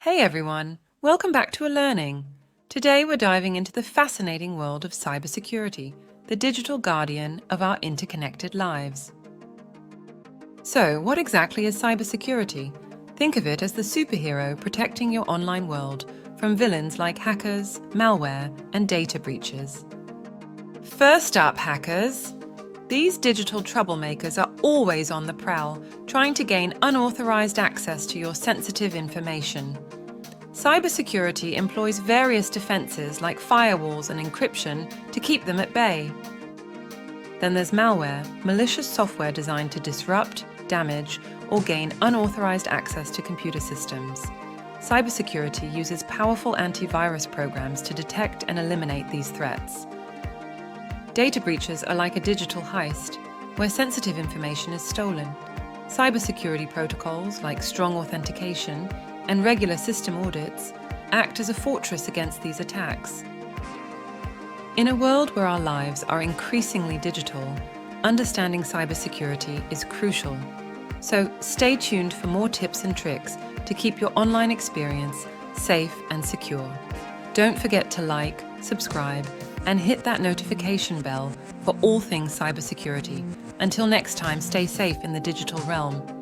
Hey everyone, welcome back to eLearning. Today we're diving into the fascinating world of cybersecurity, the digital guardian of our interconnected lives. So, what exactly is cybersecurity? Think of it as the superhero protecting your online world from villains like hackers, malware, and data breaches. First up, hackers. These digital troublemakers are always on the prowl, trying to gain unauthorized access to your sensitive information. Cybersecurity employs various defenses like firewalls and encryption to keep them at bay. Then there's malware, malicious software designed to disrupt, damage, or gain unauthorized access to computer systems. Cybersecurity uses powerful antivirus programs to detect and eliminate these threats. Data breaches are like a digital heist, where sensitive information is stolen. Cybersecurity protocols like strong authentication and regular system audits act as a fortress against these attacks. In a world where our lives are increasingly digital, understanding cybersecurity is crucial. So stay tuned for more tips and tricks to keep your online experience safe and secure. Don't forget to like, subscribe, and hit that notification bell for all things cybersecurity. Until next time, stay safe in the digital realm.